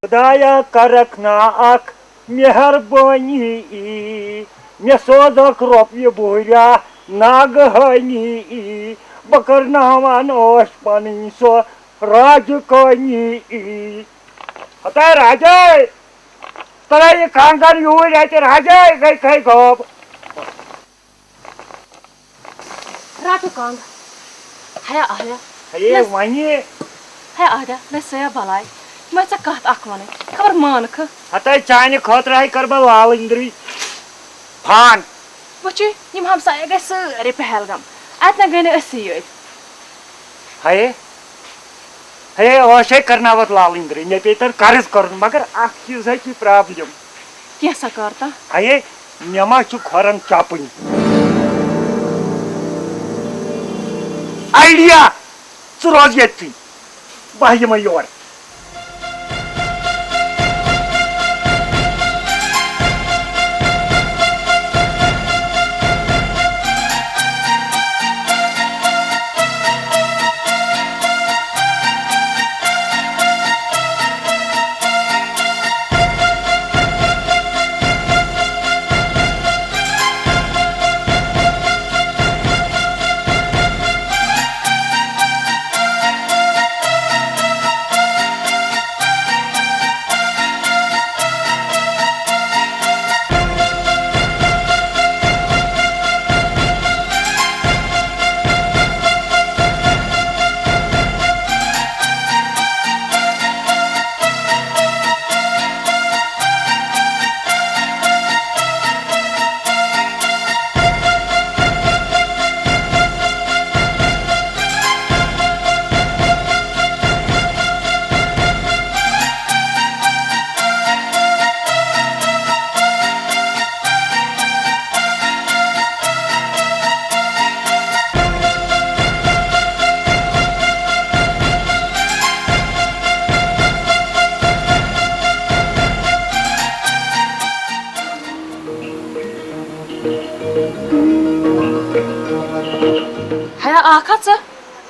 खुदाया करक ना अख मेहरबानी मे सोजक रोपये बोरिया नागहानी बकरनावान ओश पनी सो राजकानी हता राजे तरा ये खानदार यूर है राजे गई खाई गप रातु कांग है आया ये वही है आया ले सया भलाई मैं कहत अख वन खबर मानक हता चाने खतर है करबा लाल इंद्री फान वुचु यम हमसाय गए सारे पहलगाम अत गई असी हाय हाय ओशे करनावत लाल इंद्री मे पे तर कर्ज कर मगर अख चीज है की प्रॉब्लम कैसा करता हाय नमा छु खरन चापनी आइडिया छु रोज येती बाह्य मयोर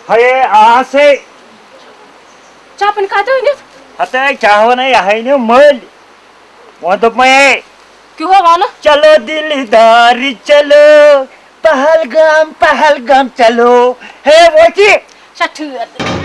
हाय आसे चापन खाते हो हता चाहवन है ने मल वो तो मैं क्यों होगा ना चलो दिलदारी चलो पहलगाम पहलगाम चलो है वो की शठुर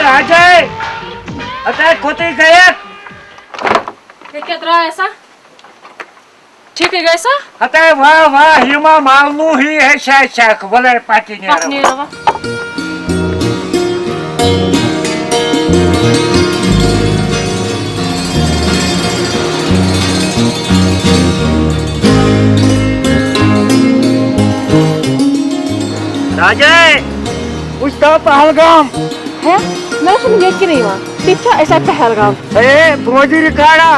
राजा अतः खोते गया क्या तरह ऐसा ठीक है कैसा अतः वाह वाह हिमा मालूम ही है शायद बोले पार्टी ने राजा उसका पहलगाम है मैं सुन यकीन नहीं हुआ ठीक है ऐसा पहलगाम बोझ रिकाड़ा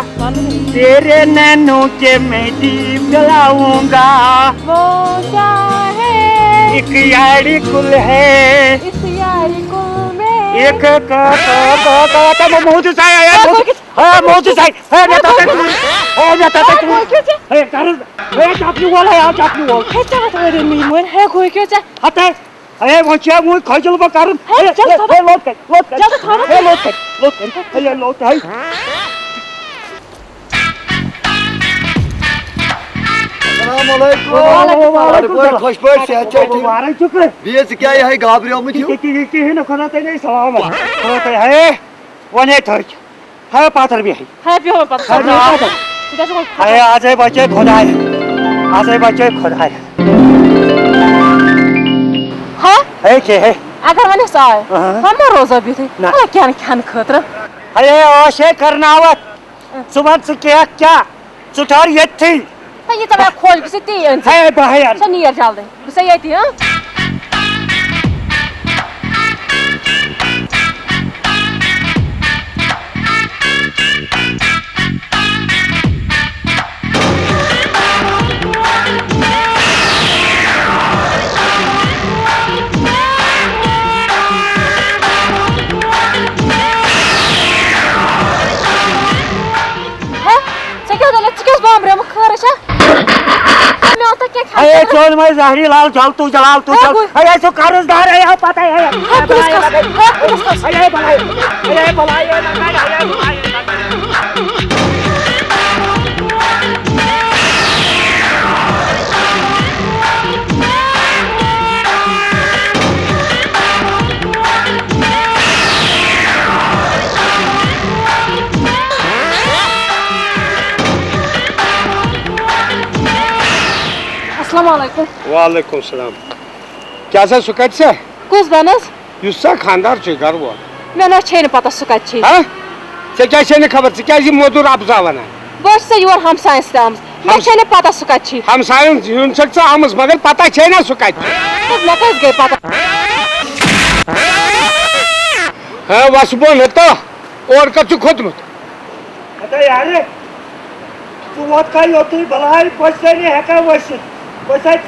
तेरे नैनों के मैं दीप जलाऊंगा वो क्या है एक यारी कुल है इस यारी कुल में एक का मोहत साई है हां मोहत साई है मैं ताते है कर है चापनी वाला है चापनी वाला है चापनी वाला मीन है कोई क्या है हता अरे वो क्या मुझे खजल बकार लोट है अस्सलाम खुश पड़ से बेस क्या है गाबरियोमत न खुदा ते सलाम खुदा है वने थर्च है पातर भी है पियो पातर है आज बच्चे खुदा है आज बच्चे खुदा है है के है अगर मैंने साय हम रोजा भी थे ना क्या खान खतर अरे ओशे करनावत सुबह से क्या सुठार ये थी ये तो मैं खोल के ती है बाहर से नियर चल दे सही आई थी हां सोन में जहरी लाल चल तू जलाल तू चल अरे सो कर्जदार है पता है अरे भलाई अस्सलाम वालेकुम वालेकुम सलाम क्या सा सुकत से कुछ बनस युसा खानदार छ घर वो मैं ना छेन पता सुकत छी हां से क्या छे ने खबर से क्या जी मोदूर आपजा वना बस से योर हम साइंस दाम मैं छेन पता सुकत छी हम साइंस यून सकता आमस मगर पता छे ना सुकत अब ना कस गए पता हां वसबो न तो और कछु खुद मत अरे यार तू वत का होती भलाई पैसे नहीं है का वैसे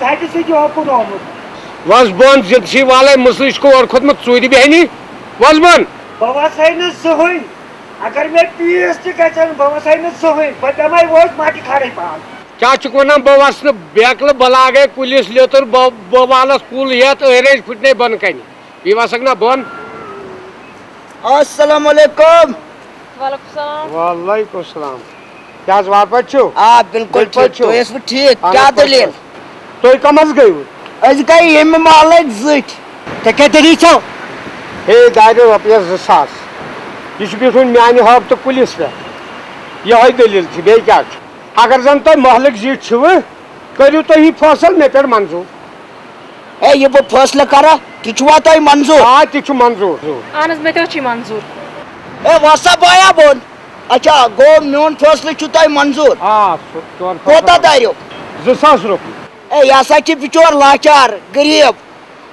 साइड से जो आपको नॉर्मल वसबोन जिप्सी वाले मुस्लिम को और खुद मत चोरी बहनी वसबोन बाबा साइन सोहन अगर मैं पीएचडी का चल बाबा साइन सोहन पर मैं वो माटी खा रही पाल क्या चुकना बवास न बेकल बला गए पुलिस लेतर बवालस कुल यत अरेंज फुटने बन कनी विवा सकना बन अस्सलाम वालेकुम। वालेकुम सलाम वालेकुम सलाम क्या जवाब पछो आ बिल्कुल ठीक तो इस ठीक क्या दलील तो कमस गई आज का ये में मालिक जिट ते के तरी छो हे दायरे रुपया 2000 यह बिठुन मानि हब तो पुलिस पे यह दलील थी बे क्या अगर जन तुम महलिक जीत छव करू तो ही फसल मे पे मंजूर ए ये वो फैसला करा किचवा तो मंजूर आ ति मंजूर आनस में तो छी मंजूर ए वसा बाया बोन अच्छा गो म्योन फैसला छु तो मंजूर हां कोता दायो 2000 रुपये ए यासा की बिचोर लाचार गरीब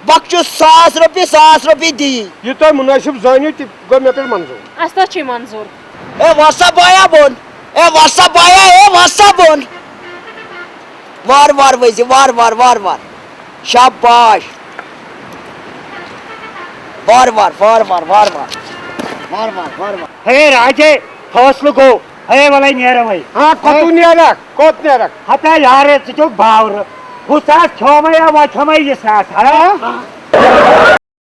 बख्शो 100 रुपये दी ये तो मुनासिब जानी ति गो मे पे मंजूर अस तो छी मंजूर ए वसा बाया बोन ए वसा बाया ए वसा बोन वार वार वैसे वार वार वार वार शाबाश वार वार वार वार वार वार वार वार वार वार हे राजे फौसलो को हे वाला नेरा भाई हां कतु नेरा कोत नेरा हता यार तो भावर हुसा 6 मया वा 6 मया ये साथ है